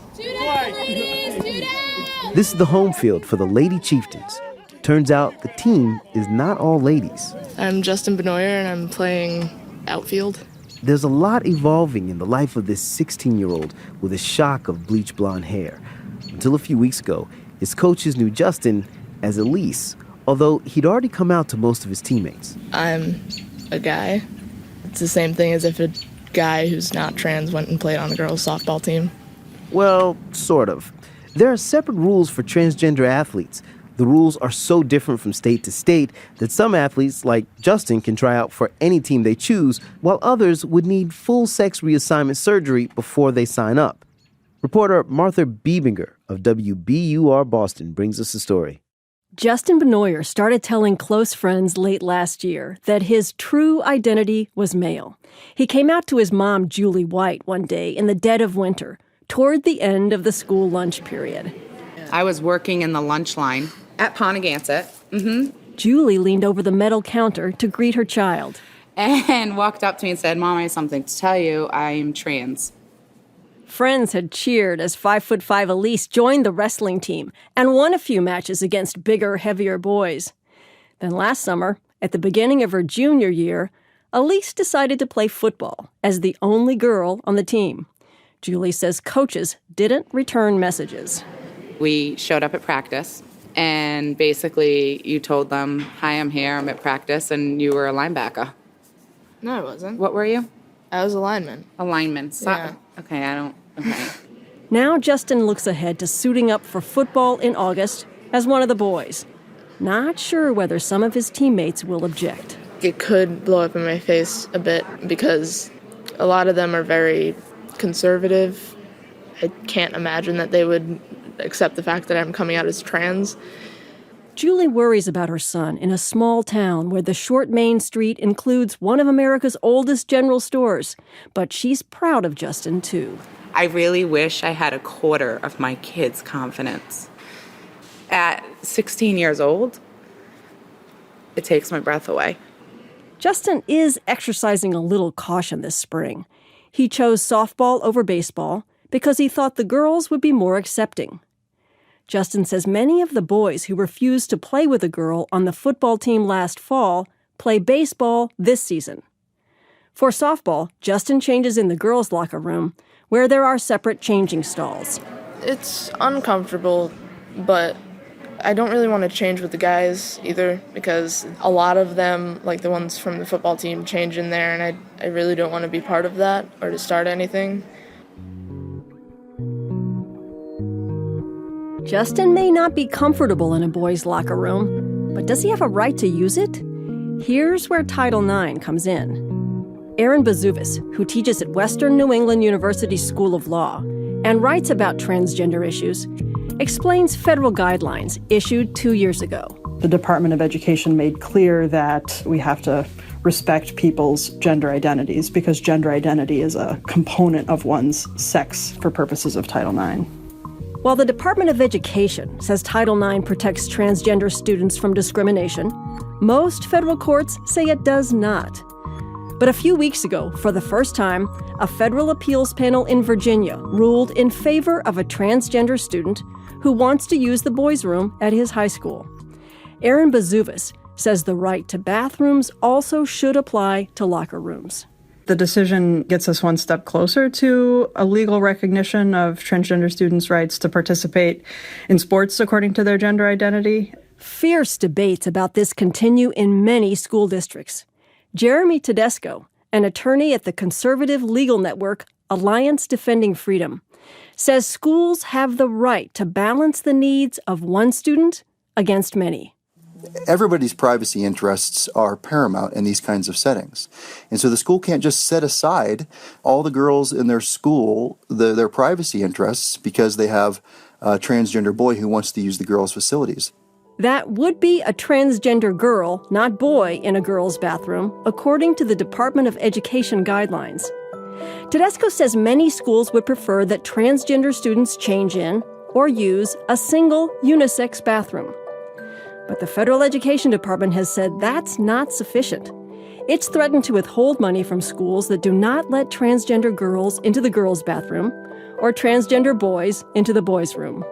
G: This is the home field for the Lady Chieftains. Turns out the team is not all ladies.
S: I'm Justin Benoyer and I'm playing outfield.
G: There's a lot evolving in the life of this 16-year-old with a shock of bleach blonde hair. Until a few weeks ago, his coaches knew Justin as Elise, although he'd already come out to most of his teammates.
S: I'm a guy. It's the same thing as if a guy who's not trans went and played on a girls' softball team.
G: Well, sort of. There are separate rules for transgender athletes. The rules are so different from state to state that some athletes, like Justin, can try out for any team they choose, while others would need full-sex reassignment surgery before they sign up. Reporter Martha Biebinger of WBUR Boston brings us the story.
D: Justin Benoyer started telling close friends late last year that his true identity was male. He came out to his mom, Julie White, one day in the dead of winter, toward the end of the school lunch period.
J: I was working in the lunch line at Ponagansett.
D: Julie leaned over the metal counter to greet her child.
J: And walked up to me and said, "Mom, I have something to tell you. I'm trans."
D: Friends had cheered as 5'5" Elise joined the wrestling team and won a few matches against bigger, heavier boys. Then last summer, at the beginning of her junior year, Elise decided to play football as the only girl on the team. Julie says coaches didn't return messages.
J: We showed up at practice, and basically you told them, "Hi, I'm here, I'm at practice," and you were a linebacker.
S: No, I wasn't.
J: What were you?
S: I was a lineman.
J: A lineman.
S: Yeah.
J: Okay, okay.
D: Now Justin looks ahead to suiting up for football in August as one of the boys. Not sure whether some of his teammates will object.
S: It could blow up in my face a bit because a lot of them are very conservative. I can't imagine that they would accept the fact that I'm coming out as trans.
D: Julie worries about her son in a small town where the short main street includes one of America's oldest general stores. But she's proud of Justin, too.
J: I really wish I had a quarter of my kids' confidence. At 16 years old, it takes my breath away.
D: Justin is exercising a little caution this spring. He chose softball over baseball because he thought the girls would be more accepting. Justin says many of the boys who refused to play with a girl on the football team last fall play baseball this season. For softball, Justin changes in the girls' locker room, where there are separate changing stalls.
S: It's uncomfortable, but I don't really want to change with the guys either because a lot of them, like the ones from the football team, change in there, and I really don't want to be part of that or to start anything.
D: Justin may not be comfortable in a boys' locker room, but does he have a right to use it? Here's where Title IX comes in. Aaron Bazuvis, who teaches at Western New England University School of Law and writes about transgender issues, explains federal guidelines issued 2 years ago.
C: The Department of Education made clear that we have to respect people's gender identities because gender identity is a component of one's sex for purposes of Title IX.
D: While the Department of Education says Title IX protects transgender students from discrimination, most federal courts say it does not. But a few weeks ago, for the first time, a federal appeals panel in Virginia ruled in favor of a transgender student who wants to use the boys' room at his high school. Aaron Bazuvis says the right to bathrooms also should apply to locker rooms.
C: The decision gets us one step closer to a legal recognition of transgender students' rights to participate in sports according to their gender identity.
D: Fierce debates about this continue in many school districts. Jeremy Tedesco, an attorney at the conservative legal network Alliance Defending Freedom, says schools have the right to balance the needs of one student against many.
T: Everybody's privacy interests are paramount in these kinds of settings. And so the school can't just set aside all the girls in their school, their privacy interests, because they have a transgender boy who wants to use the girls' facilities.
D: That would be a transgender girl, not boy, in a girl's bathroom, according to the Department of Education guidelines. Tedesco says many schools would prefer that transgender students change in or use a single unisex bathroom. But the Federal Education Department has said that's not sufficient. It's threatened to withhold money from schools that do not let transgender girls into the girls' bathroom or transgender boys into the boys' room.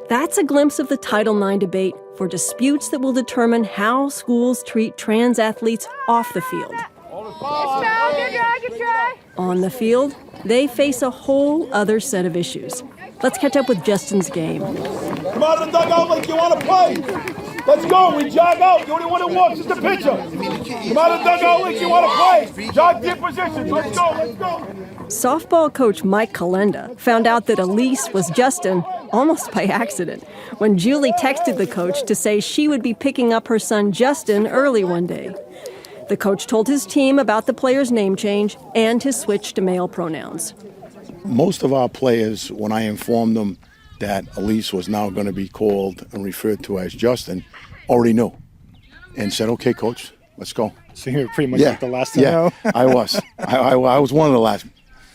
D: That's a glimpse of the Title IX debate for disputes that will determine how schools treat trans athletes off the field. On the field, they face a whole other set of issues. Let's catch up with Justin's game.
U: Come out of the dugout like you want to play. Let's go. We jog out. The only one that walks is the pitcher. Come out of the dugout like you want to play. Jog your positions. Let's go. Let's go.
D: Softball coach Mike Kalenda found out that Elise was Justin almost by accident when Julie texted the coach to say she would be picking up her son Justin early one day. The coach told his team about the player's name change and his switch to male pronouns.
U: Most of our players, when I inform them that Elise was now going to be called and referred to as Justin, already knew and said, okay, coach, let's go.
F: So you're pretty much like the last to know?
U: I was. I was one of the last.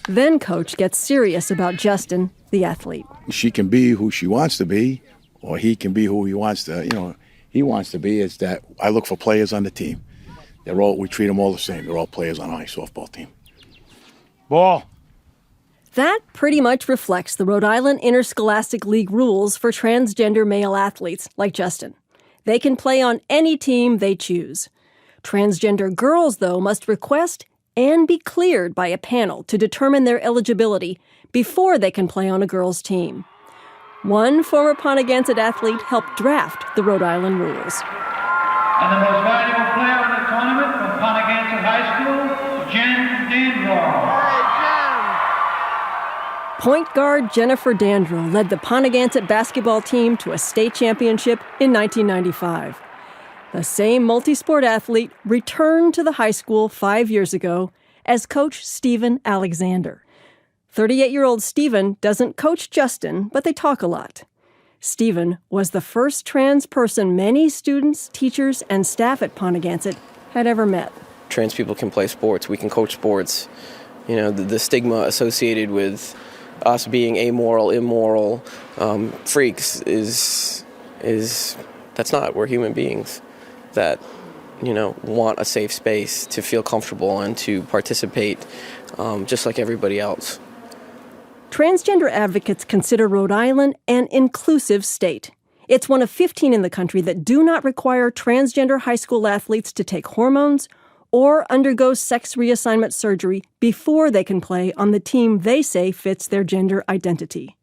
D: Then Coach gets serious about Justin, the athlete.
U: She can be who she wants to be, or he can be who he wants to be. Is that I look for players on the team. We treat them all the same. They're all players on our ice softball team. Ball.
D: That pretty much reflects the Rhode Island Interscholastic League rules for transgender male athletes like Justin. They can play on any team they choose. Transgender girls, though, must request and be cleared by a panel to determine their eligibility before they can play on a girls' team. One former Ponagansett athlete helped draft the Rhode Island rules.
K: And the most valuable player in the tournament from Ponagansett High School, Jen Dandro.
D: Point guard Jennifer Dandro led the Ponagansett basketball team to a state championship in 1995. The same multi-sport athlete returned to the high school 5 years ago as Coach Stephen Alexander. 38-year-old Stephen doesn't coach Justin, but they talk a lot. Stephen was the first trans person many students, teachers, and staff at Ponagansett had ever met.
R: Trans people can play sports. We can coach sports. You know, the stigma associated with us being amoral, immoral freaks is that's not. We're human beings that, want a safe space to feel comfortable and to participate just like everybody else.
D: Transgender advocates consider Rhode Island an inclusive state. It's one of 15 in the country that do not require transgender high school athletes to take hormones or undergo sex reassignment surgery before they can play on the team they say fits their gender identity.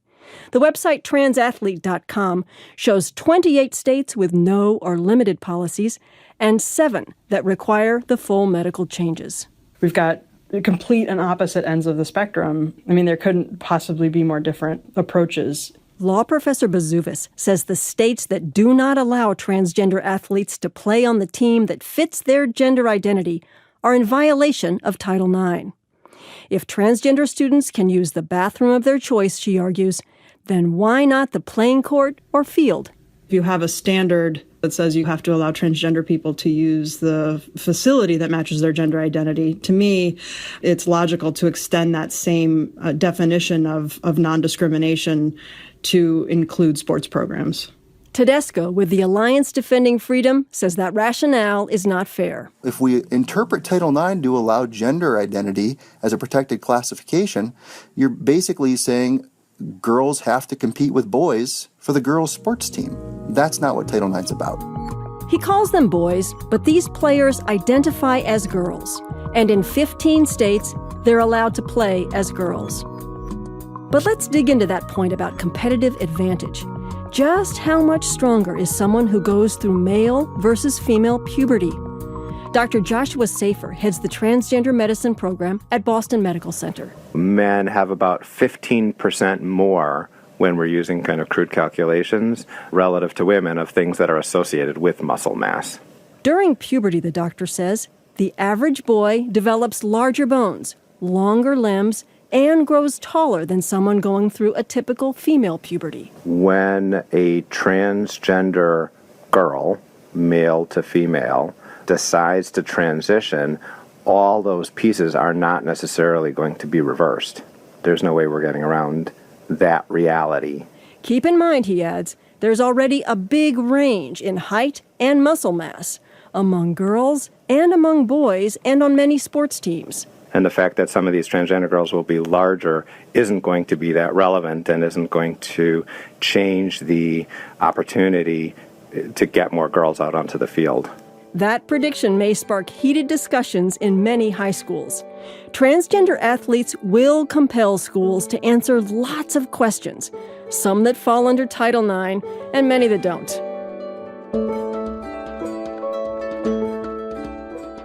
D: The website transathlete.com shows 28 states with no or limited policies and 7 that require the full medical changes.
C: We've got complete and opposite ends of the spectrum. I mean, there couldn't possibly be more different approaches.
D: Law professor Bazouvis says the states that do not allow transgender athletes to play on the team that fits their gender identity are in violation of Title IX. If transgender students can use the bathroom of their choice, she argues, then why not the playing court or field?
C: If you have a standard that says you have to allow transgender people to use the facility that matches their gender identity, to me, it's logical to extend that same definition of non-discrimination to include sports programs.
D: Tedesco, with the Alliance Defending Freedom, says that rationale is not fair.
T: If we interpret Title IX to allow gender identity as a protected classification, you're basically saying girls have to compete with boys for the girls' sports team. That's not what Title IX is about.
D: He calls them boys, but these players identify as girls. And in 15 states, they're allowed to play as girls. But let's dig into that point about competitive advantage. Just how much stronger is someone who goes through male versus female puberty? Dr. Joshua Safer heads the transgender medicine program at Boston Medical Center.
V: Men have about 15% more when we're using kind of crude calculations relative to women of things that are associated with muscle mass.
D: During puberty, the doctor says, the average boy develops larger bones, longer limbs, and grows taller than someone going through a typical female puberty.
V: When a transgender girl, male to female, decides to transition, all those pieces are not necessarily going to be reversed. There's no way we're getting around that reality.
D: Keep in mind, he adds, there's already a big range in height and muscle mass among girls and among boys and on many sports teams.
V: And the fact that some of these transgender girls will be larger isn't going to be that relevant and isn't going to change the opportunity to get more girls out onto the field.
D: That prediction may spark heated discussions in many high schools. Transgender athletes will compel schools to answer lots of questions, some that fall under Title IX and many that don't.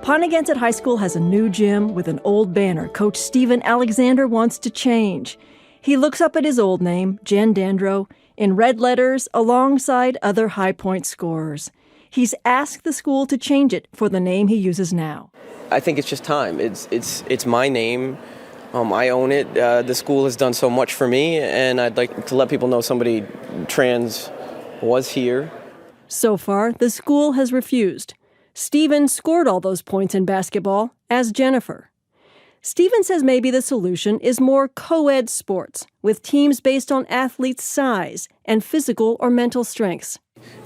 D: Ponagansett High School has a new gym with an old banner Coach Stephen Alexander wants to change. He looks up at his old name, Jen Dandro, in red letters alongside other High Point scorers. He's asked the school to change it for the name he uses now.
R: I think it's just time. It's my name. I own it. The school has done so much for me, and I'd like to let people know somebody trans was here.
D: So far, the school has refused. Stephen scored all those points in basketball, as Jennifer. Stephen says maybe the solution is more co-ed sports, with teams based on athletes' size and physical or mental strengths.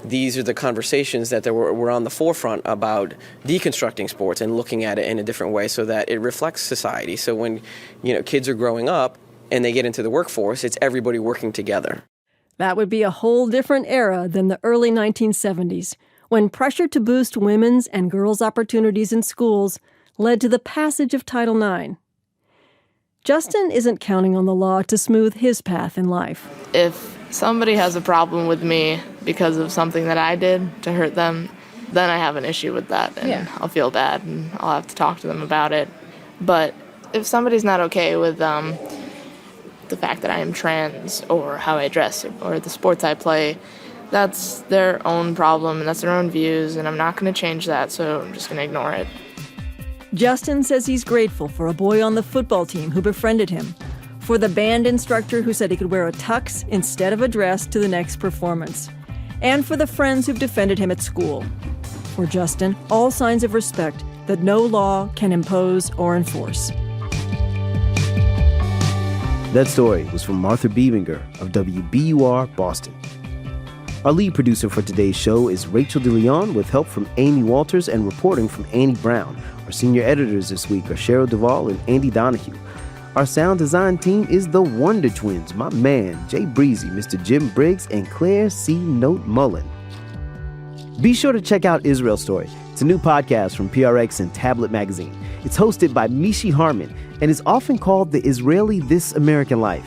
R: These are the conversations that were on the forefront about deconstructing sports and looking at it in a different way so that it reflects society. So when, kids are growing up and they get into the workforce, it's everybody working together.
D: That would be a whole different era than the early 1970s, when pressure to boost women's and girls' opportunities in schools led to the passage of Title IX. Justin isn't counting on the law to smooth his path in life.
S: If somebody has a problem with me because of something that I did to hurt them, then I have an issue with that, and I'll feel bad, and I'll have to talk to them about it. But if somebody's not okay with the fact that I am trans, or how I dress, or the sports I play, that's their own problem, and that's their own views, and I'm not going to change that, so I'm just going to ignore it.
D: Justin says he's grateful for a boy on the football team who befriended him, for the band instructor who said he could wear a tux instead of a dress to the next performance, and for the friends who've defended him at school. For Justin, all signs of respect that no law can impose or enforce.
G: That story was from Martha Biebinger of WBUR Boston. Our lead producer for today's show is Rachel DeLeon, with help from Amy Walters and reporting from Annie Brown. Our senior editors this week are Cheryl Duvall and Andy Donahue. Our sound design team is the Wonder Twins, my man, Jay Breezy, Mr. Jim Briggs, and Claire C. Note Mullen. Be sure to check out Israel Story. It's a new podcast from PRX and Tablet Magazine. It's hosted by Mishi Harman and is often called the Israeli This American Life.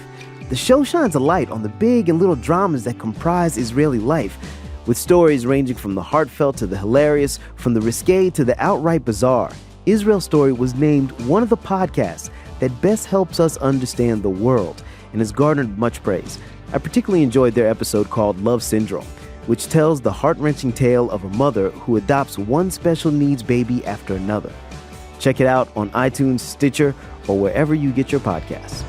G: The show shines a light on the big and little dramas that comprise Israeli life, with stories ranging from the heartfelt to the hilarious, from the risque to the outright bizarre. Israel Story was named one of the podcasts that best helps us understand the world and has garnered much praise. I particularly enjoyed their episode called Love Syndrome, which tells the heart-wrenching tale of a mother who adopts one special needs baby after another. Check it out on iTunes, Stitcher, or wherever you get your podcasts.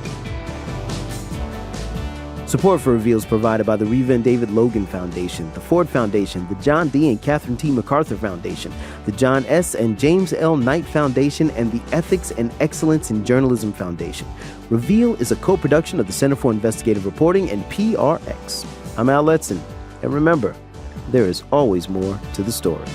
G: Support for Reveal is provided by the Reva and David Logan Foundation, the Ford Foundation, the John D. and Catherine T. MacArthur Foundation, the John S. and James L. Knight Foundation, and the Ethics and Excellence in Journalism Foundation. Reveal is a co-production of the Center for Investigative Reporting and PRX. I'm Al Letson, and remember, there is always more to the story.